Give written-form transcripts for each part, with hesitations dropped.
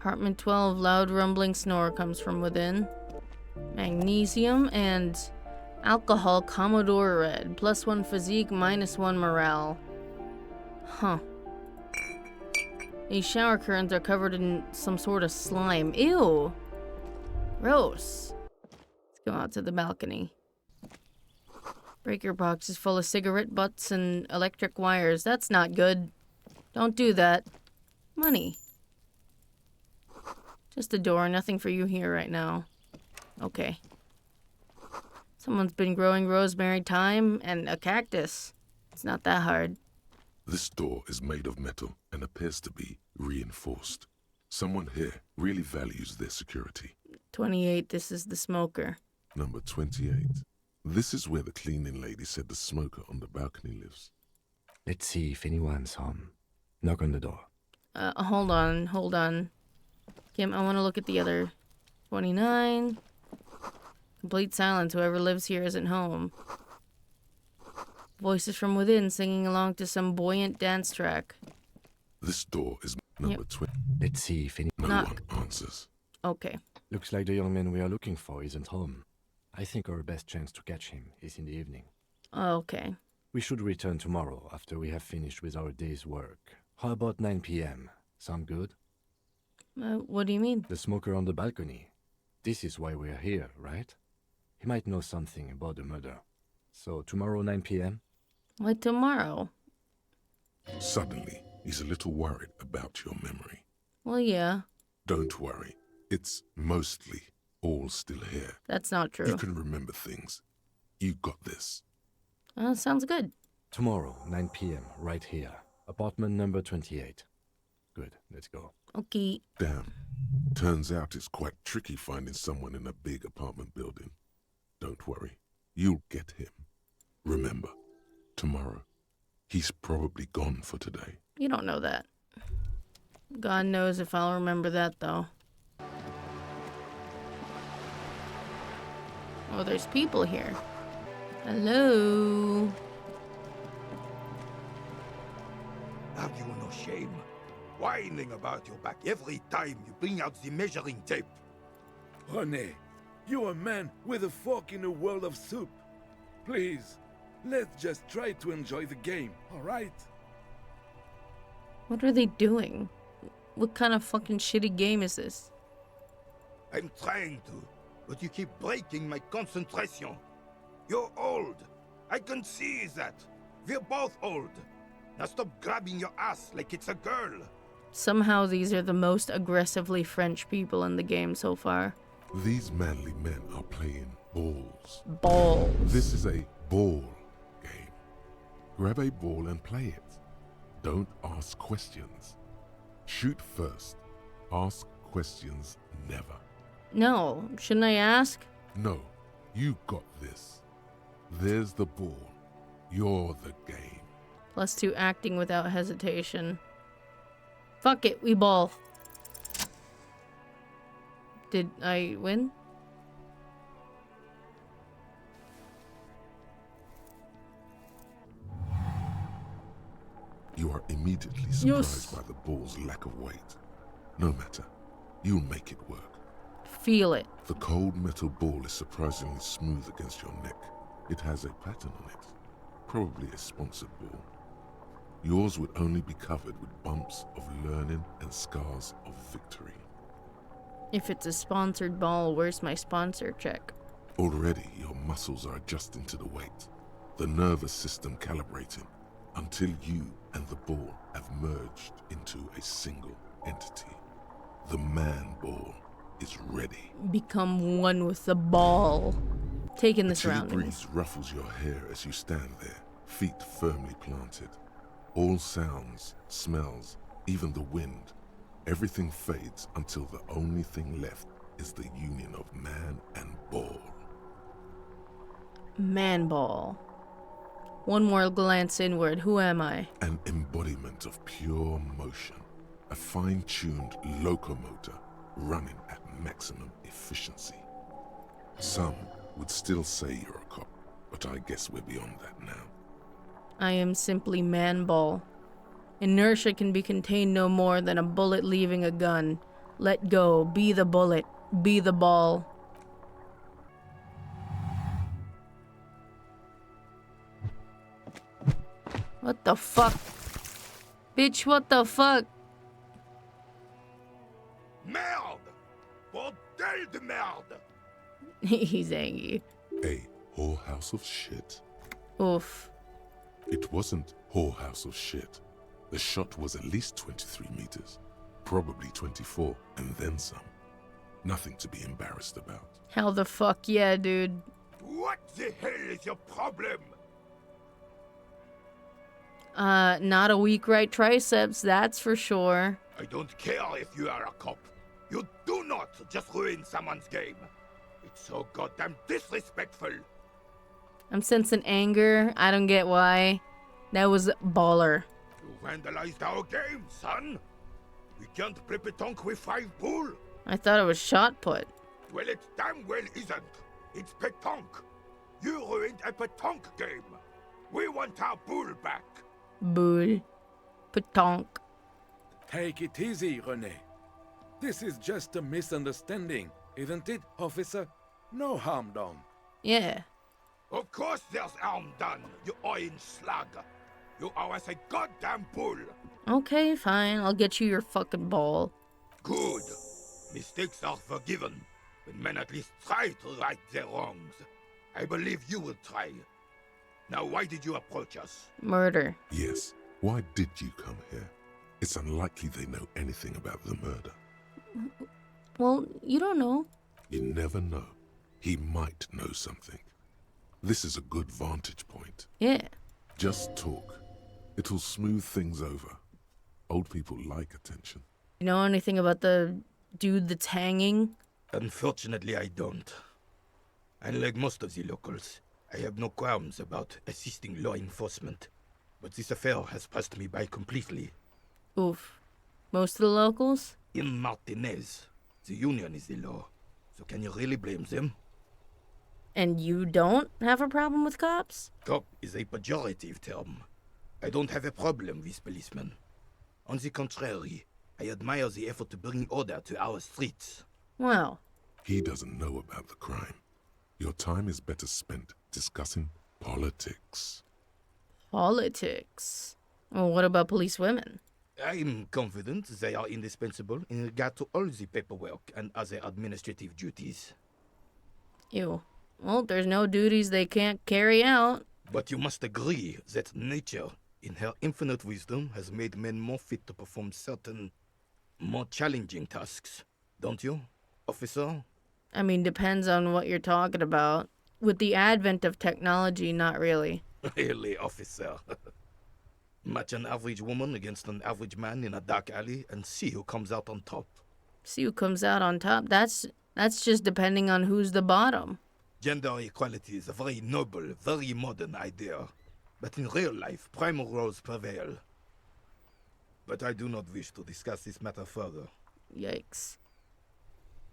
Apartment 12, loud rumbling snore comes from within. Magnesium and alcohol Commodore Red. +1 physique, -1 morale. Huh. These shower curtains are covered in some sort of slime. Ew! Gross. Let's go out to the balcony. Breaker box is full of cigarette butts and electric wires. That's not good. Don't do that. Money. Just a door, nothing for you here right now. Okay. Someone's been growing rosemary, thyme, and a cactus. It's not that hard. This door is made of metal and appears to be reinforced. Someone here really values their security. 28, this is the smoker. Number 28. This is where the cleaning lady said the smoker on the balcony lives. Let's see if anyone's home. Knock on the door. Hold on. Kim, I want to look at the other. 29. Complete silence. Whoever lives here isn't home. Voices from within singing along to some buoyant dance track. This door is number 20. Let's see if No Knock. one answers. Okay. Looks like the young man we are looking for isn't home. I think our best chance to catch him is in the evening. Okay. We should return tomorrow after we have finished with our day's work. How about 9 p.m.? Sound good? What do you mean? The smoker on the balcony. This is why we're here, right? He might know something about the murder. So tomorrow 9 p.m.? Why tomorrow? Suddenly, he's a little worried about your memory. Well, yeah. Don't worry. It's mostly all still here. That's not true. You can remember things. You got this. Sounds good. Tomorrow, 9 p.m., right here. Apartment number 28. Good, let's go. Okay. Damn. Turns out it's quite tricky finding someone in a big apartment building. Don't worry. You'll get him. Remember, tomorrow, he's probably gone for today. You don't know that. God knows if I'll remember that, though. Oh, there's people here. Hello. Have you no shame? Whining about your back every time you bring out the measuring tape. René, you're a man with a fork in a world of soup. Please, let's just try to enjoy the game, alright? What are they doing? What kind of fucking shitty game is this? I'm trying to, but you keep breaking my concentration. You're old. I can see that. We're both old. Now stop grabbing your ass like it's a girl. Somehow these are the most aggressively French people in the game so far. These manly men are playing balls. Balls. This is a ball game. Grab a ball and play it. Don't ask questions. Shoot first. Ask questions never. No, shouldn't I ask? No, you got this. There's the ball. You're the game. +2 acting without hesitation. Fuck it, we ball. Did I win? You are immediately surprised by the ball's lack of weight. No matter, you'll make it work. Feel it. The cold metal ball is surprisingly smooth against your neck. It has a pattern on it, probably a sponsored ball. Yours would only be covered with bumps of learning and scars of victory. If it's a sponsored ball, where's my sponsor check? Already, your muscles are adjusting to the weight, the nervous system calibrating, until you and the ball have merged into a single entity. The man ball is ready. Become one with the ball. Take in the A chilly surroundings. breeze ruffles your hair as you stand there, feet firmly planted. All sounds, smells, even the wind, everything fades until the only thing left is the union of man and ball. Man ball. One more glance inward. Who am I? An embodiment of pure motion, a fine-tuned locomotor running at maximum efficiency. Some would still say you're a cop, but I guess we're beyond that now. I am simply man ball. Inertia can be contained no more than a bullet leaving a gun. Let go. Be the bullet. Be the ball. What the fuck? Bitch, what the fuck? Merde! Bordel de merde! He's angry. A whorehouse of shit. Oof. It wasn't whorehouse of shit. The shot was at least 23 meters, probably 24, and then some. Nothing to be embarrassed about. How the fuck yeah, dude? What the hell is your problem? Not a weak right triceps, that's for sure. I don't care if you are a cop. You do not just ruin someone's game. It's so goddamn disrespectful. I'm sensing anger. I don't get why. That was baller. You vandalized our game, son. We can't play petanque with 5 Boules. I thought it was shot put. Well, it damn well isn't. It's petanque. You ruined a petanque game. We want our Boule back. Boule. Petanque. Take it easy, René. This is just a misunderstanding, isn't it, officer? No harm done. Yeah. Of course there's harm done, you orange slug. You owe us a goddamn Boule. Okay, fine. I'll get you your fucking ball. Good. Mistakes are forgiven when men at least try to right their wrongs. I believe you will try. Now, why did you approach us? Murder. Yes, why did you come here? It's unlikely they know anything about the murder. Well, you don't know. You never know. He might know something. This is a good vantage point. Yeah. Just talk. It'll smooth things over. Old people like attention. You know anything about the dude that's hanging? Unfortunately, I don't. Unlike most of the locals, I have no qualms about assisting law enforcement. But this affair has passed me by completely. Oof. Most of the locals? In Martinez, the union is the law. So can you really blame them? And you don't have a problem with cops? Cop is a pejorative term. I don't have a problem with policemen. On the contrary, I admire the effort to bring order to our streets. Well. He doesn't know about the crime. Your time is better spent discussing politics. Politics? Well, what about police women? I'm confident they are indispensable in regard to all the paperwork and other administrative duties. Ew. Well, there's no duties they can't carry out. But you must agree that nature, in her infinite wisdom, has made men more fit to perform certain, more challenging tasks. Don't you, officer? I mean, depends on what you're talking about. With the advent of technology, not really. Really, officer. Match an average woman against an average man in a dark alley and see who comes out on top. See who comes out on top. That's just depending on who's the bottom. Gender equality is a very noble, very modern idea. But in real life, primal roles prevail. But I do not wish to discuss this matter further. Yikes.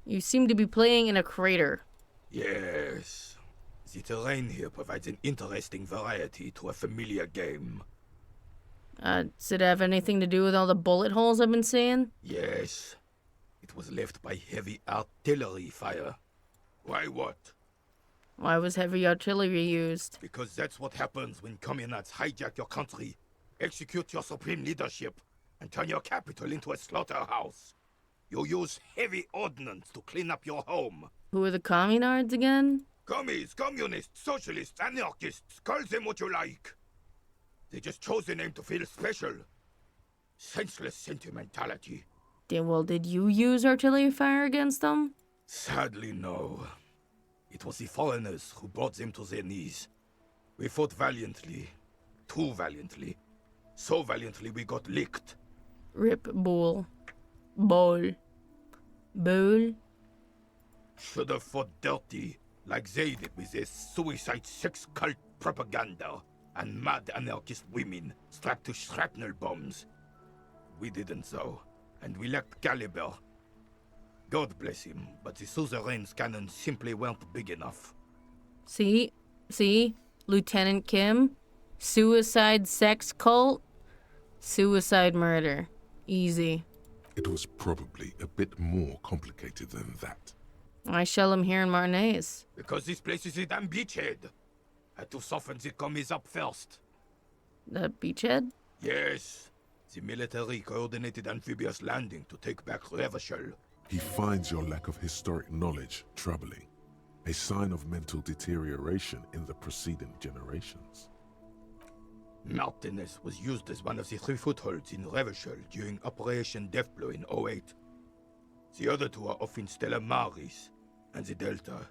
You seem to be playing in a crater. Yes. The terrain here provides an interesting variety to a familiar game. Does it have anything to do with all the bullet holes I've been seeing? Yes. It was left by heavy artillery fire. Why what? Why was heavy artillery used? Because that's what happens when communists hijack your country, execute your supreme leadership, and turn your capital into a slaughterhouse. You use heavy ordnance to clean up your home. Who are the communards again? Commies, communists, socialists, anarchists, call them what you like. They just chose the name to feel special. Senseless sentimentality. Well, did you use artillery fire against them? Sadly, no. It was the foreigners who brought them to their knees. We fought valiantly. Too valiantly. So valiantly we got licked. Rip Boule. Boule. Boule? Should have fought dirty, like they did with their suicide sex cult propaganda and mad anarchist women strapped to shrapnel bombs. We didn't though, and we lacked caliber. God bless him, but the suzerain's cannons simply weren't big enough. See? Lieutenant Kim? Suicide sex cult? Suicide murder. Easy. It was probably a bit more complicated than that. I shell him here in Marnay's. Because this place is a damn beachhead. Had to soften the commies up first. The beachhead? Yes. The military coordinated amphibious landing to take back Revachol. He finds your lack of historic knowledge troubling, a sign of mental deterioration in the preceding generations. Martinez was used as one of the 3 footholds in Revachol during Operation Deathblow in 08. The other 2 are off in Stella Maris and the Delta.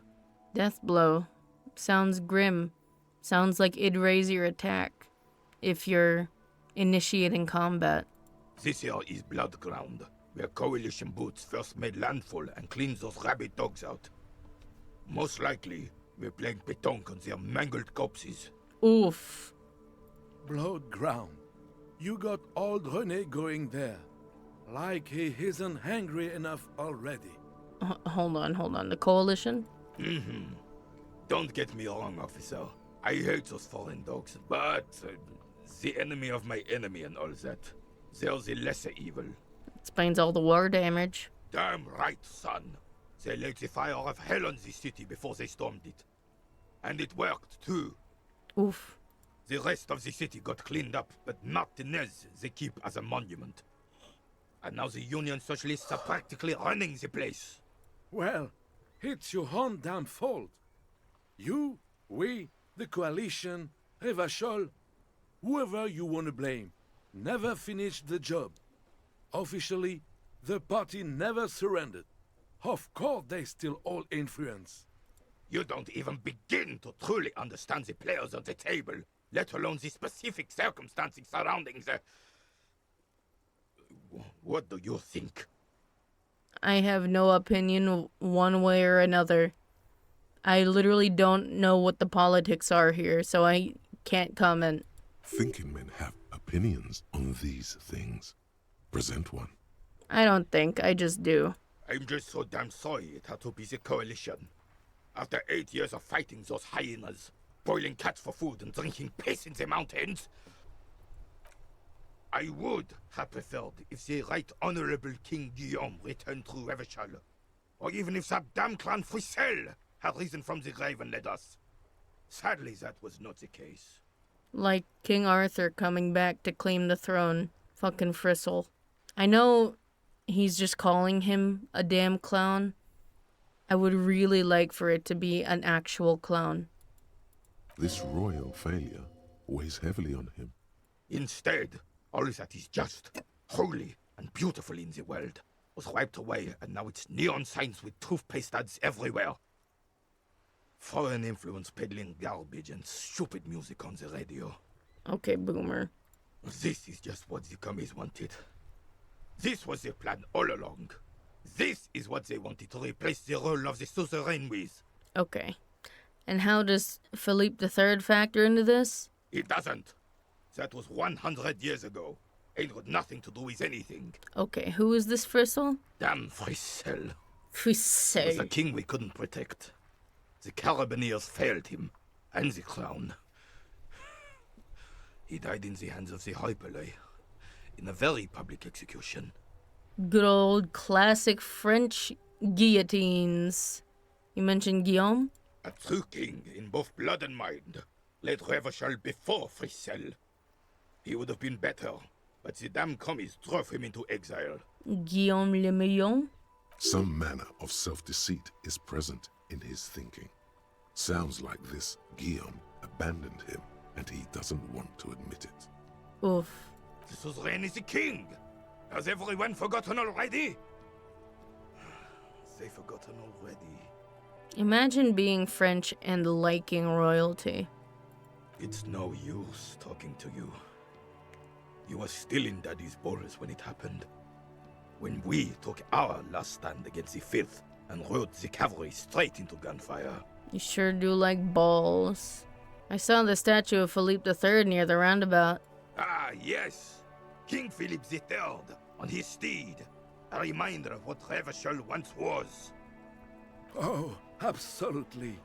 Death blow. Sounds grim. Sounds like it'd raise your attack if you're initiating combat. This here is Blood Ground, where Coalition boots first made landfall and cleaned those rabid dogs out. Most likely, we're playing pétanque on their mangled corpses. Oof. Blood ground. You got old René going there. Like he isn't hungry enough already. Hold on. The Coalition? Don't get me wrong, officer. I hate those foreign dogs, but the enemy of my enemy and all that. They're the lesser evil. Explains all the war damage. Damn right, son. They laid the fire of hell on the city before they stormed it. And it worked, too. Oof. The rest of the city got cleaned up, but Martinez they keep as a monument. And now the Union Socialists are practically running the place. Well, it's your own damn fault. You, we, the Coalition, Revachol, whoever you want to blame, never finished the job. Officially, the party never surrendered. Of course they still hold influence. You don't even begin to truly understand the players at the table, let alone the specific circumstances surrounding the... What do you think? I have no opinion one way or another. I literally don't know what the politics are here, so I can't comment. Thinking men have opinions on these things. Present one. I don't think, I just do. I'm just so damn sorry it had to be the Coalition. After 8 years of fighting those hyenas, boiling cats for food and drinking piss in the mountains, I would have preferred if the Right Honorable King Guillaume returned through Revachol, or even if that damn clan Frissel had risen from the grave and led us. Sadly, that was not the case. Like King Arthur coming back to claim the throne. Fucking Frissel. I know he's just calling him a damn clown. I would really like for it to be an actual clown. This royal failure weighs heavily on him. Instead, all that is just, holy, and beautiful in the world was wiped away, and now it's neon signs with toothpaste ads everywhere. Foreign influence peddling garbage and stupid music on the radio. Okay, boomer. This is just what the commies wanted. This was their plan all along. This is what they wanted to replace the role of the suzerain with. Okay. And how does Philippe III factor into this? It doesn't. That was 100 years ago. Ain't got nothing to do with anything. Okay, who is this Frissel? Damn Frissel. He was a Frissel. king we couldn't protect. The Carabineers failed him, and the crown. He died in the hands of the Hyperlay, in a very public execution. Good old classic French guillotines. You mentioned Guillaume? A true king in both blood and mind, led Revachol before Frissel. He would have been better, but the damn commies drove him into exile. Guillaume le Million? Some manner of self-deceit is present in his thinking. Sounds like this Guillaume abandoned him, and he doesn't want to admit it. Oof. The suzerain is the king! Has everyone forgotten already? They've forgotten already. Imagine being French and liking royalty. It's no use talking to you. You were still in Daddy's Boules when it happened. When we took our last stand against the filth and rode the cavalry straight into gunfire. You sure do like balls. I saw the statue of Philippe III near the roundabout. Ah, yes! King Philip III, on his steed. A reminder of what Revachol once was. Oh, absolutely.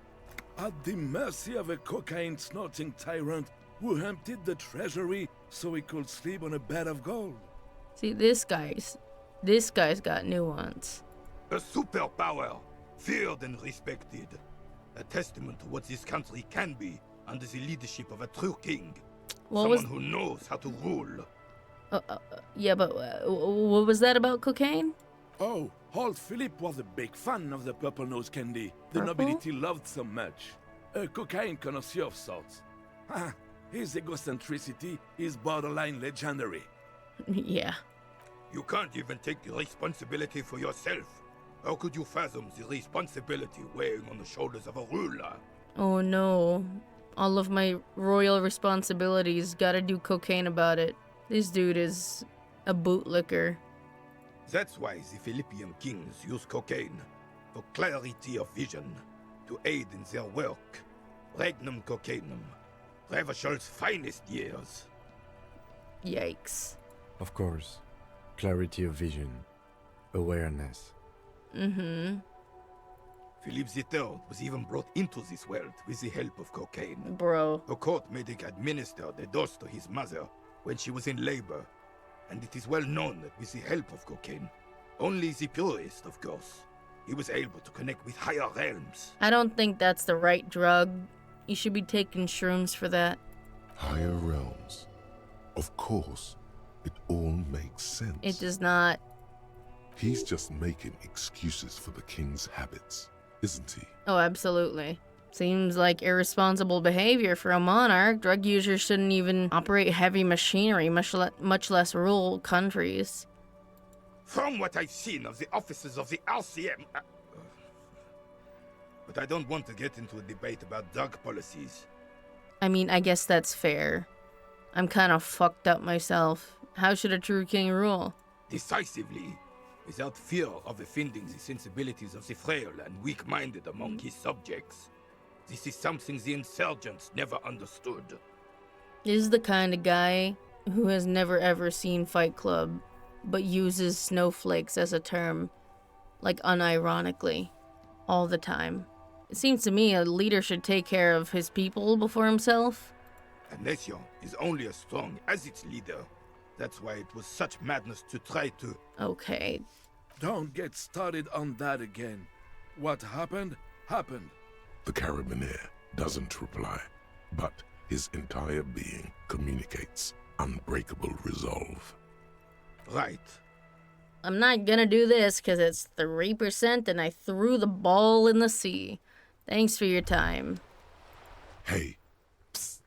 At the mercy of a cocaine-snorting tyrant who emptied the treasury so he could sleep on a bed of gold. See, this guy's This guy's got nuance. A superpower, feared and respected. A testament to what this country can be under the leadership of a true king. Someone who knows how to rule. Yeah, but what was that about cocaine? Oh, old Philip was a big fan of the purple nose candy the Purple? nobility loved so much. A cocaine connoisseur of sorts. His egocentricity is borderline legendary. Yeah. You can't even take the responsibility for yourself. How could you fathom the responsibility weighing on the shoulders of a ruler? Oh no. All of my royal responsibilities, gotta do cocaine about it. This dude is a bootlicker. That's why the Philippian kings use cocaine, for clarity of vision, to aid in their work. Regnum cocainum, Revachol's finest years. Yikes. Of course. Clarity of vision. Awareness. Mm-hmm. Philippe III was even brought into this world with the help of cocaine. Bro. The court made him administer the dose to his mother when she was in labor, and it is well known that with the help of cocaine, only the purest, of course, he was able to connect with higher realms. I don't think that's the right drug. You should be taking shrooms for that. Higher realms. Of course, it all makes sense. It does not. He's just making excuses for the king's habits, isn't he? Oh, absolutely. Seems like irresponsible behavior for a monarch. Drug users shouldn't even operate heavy machinery, much less rule countries. From what I've seen of the officers of the RCM... But I don't want to get into a debate about drug policies. I mean, I guess that's fair. I'm kind of fucked up myself. How should a true king rule? Decisively, without fear of offending the sensibilities of the frail and weak-minded among his subjects. This is something the insurgents never understood. This is the kind of guy who has never ever seen Fight Club, but uses snowflakes as a term, like unironically, all the time. It seems to me a leader should take care of his people before himself. A nation is only as strong as its leader. That's why it was such madness to try to... Okay. Don't get started on that again. What happened, happened. The Carabinier doesn't reply, but his entire being communicates unbreakable resolve. Right. I'm not gonna do this because it's 3% and I threw the ball in the sea. Thanks for your time. Hey, psst.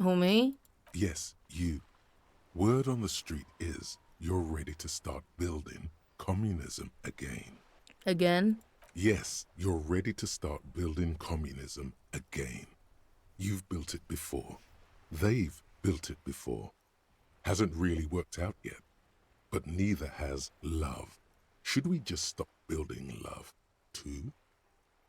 Who, me? Yes, you. Word on the street is you're ready to start building communism again. Again? Yes, you're ready to start building communism again. You've built it before. They've built it before. Hasn't really worked out yet. But neither has love. Should we just stop building love, too?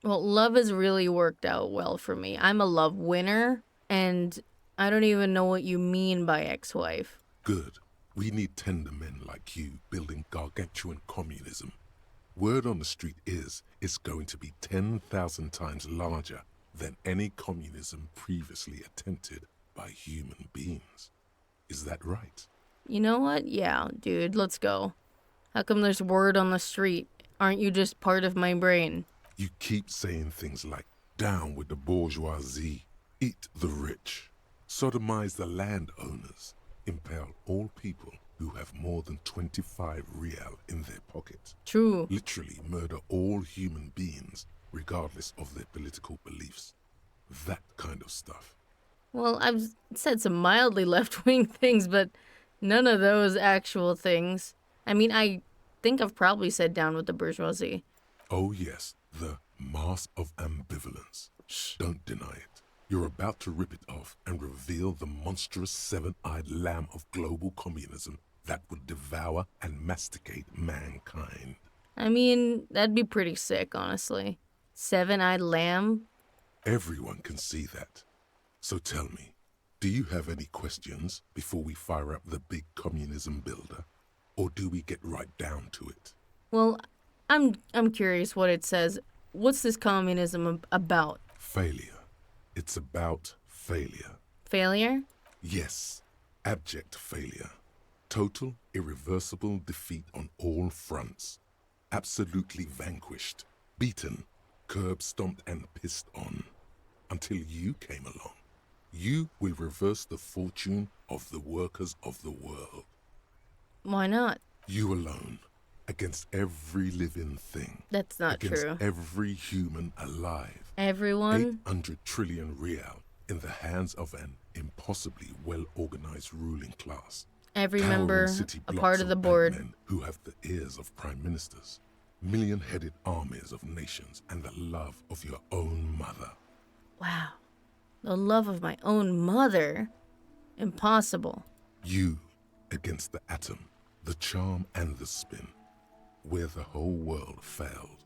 Well, love has really worked out well for me. I'm a love winner, and I don't even know what you mean by ex-wife. Good. We need tender men like you building gargantuan communism. Word on the street is it's going to be 10,000 times larger than any communism previously attempted by human beings. Is that right? You know what? Yeah, dude, let's go. How come there's word on the street? Aren't you just part of my brain? You keep saying things like, down with the bourgeoisie, eat the rich, sodomize the landowners, impale all people who have more than 25 real in their pocket. True. Literally murder all human beings, regardless of their political beliefs. That kind of stuff. Well, I've said some mildly left-wing things, but none of those actual things. I mean, I think I've probably said down with the bourgeoisie. Oh yes, the mask of ambivalence. Shh. Don't deny it. You're about to rip it off and reveal the monstrous seven-eyed lamb of global communism that would devour and masticate mankind. I mean, that'd be pretty sick, honestly. Seven-eyed lamb? Everyone can see that. So tell me, do you have any questions before we fire up the big communism builder? Or do we get right down to it? Well, I'm curious what it says. What's this communism about? Failure. It's about failure. Failure? Yes, abject failure. Total, irreversible defeat on all fronts. Absolutely vanquished, beaten, curb-stomped and pissed on. Until you came along. You will reverse the fortune of the workers of the world. Why not? You alone, against every living thing. That's not against true. every human alive. Everyone? 800 trillion real in the hands of an impossibly well-organized ruling class. Every Towering member, city a blocks part of the board. bankmen who have the ears of prime ministers, million-headed armies of nations, and the love of your own mother. Wow. The love of my own mother? Impossible. You against the atom, the charm and the spin, where the whole world failed.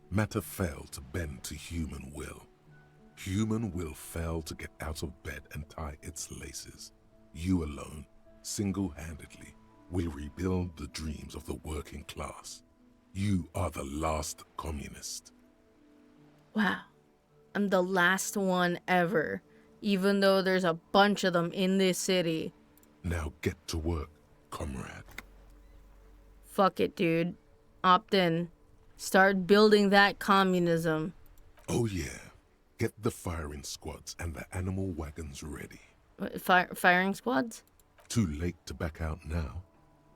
Matter failed to bend to human will. Human will failed to get out of bed and tie its laces. You alone, single-handedly, will rebuild the dreams of the working class. You are the last communist. Wow. I'm the last one ever, even though there's a bunch of them in this city. Now get to work, comrade. Fuck it, dude. Opt in. Start building that communism. Oh yeah, get the firing squads and the animal wagons ready. Firing squads? Too late to back out now.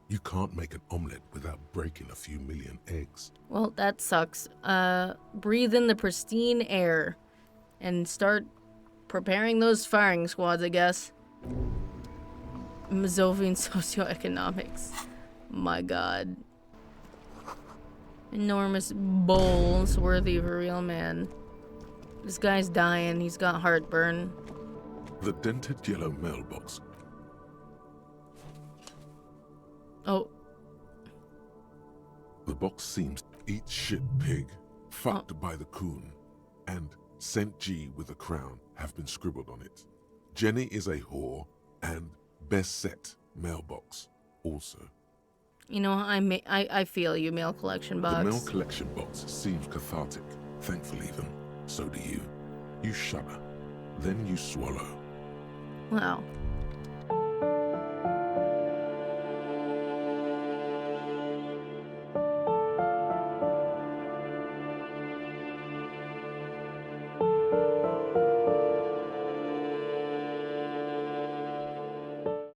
You can't make an omelette without breaking a few million eggs. Well, that sucks. Breathe in the pristine air and start preparing those firing squads, I guess. Mazovian socioeconomics. My god. Enormous bowls worthy of a real man. This guy's dying. He's got heartburn. The dented yellow mailbox. Oh, The box seems eat shit pig, fucked by the coon, and St. G with a crown have been scribbled on it. Jenny is a whore, and best set mailbox also. you know, I feel you, mail collection box. The mail collection box seems cathartic. Thankfully then, so do you. You shudder, then you swallow. Wow.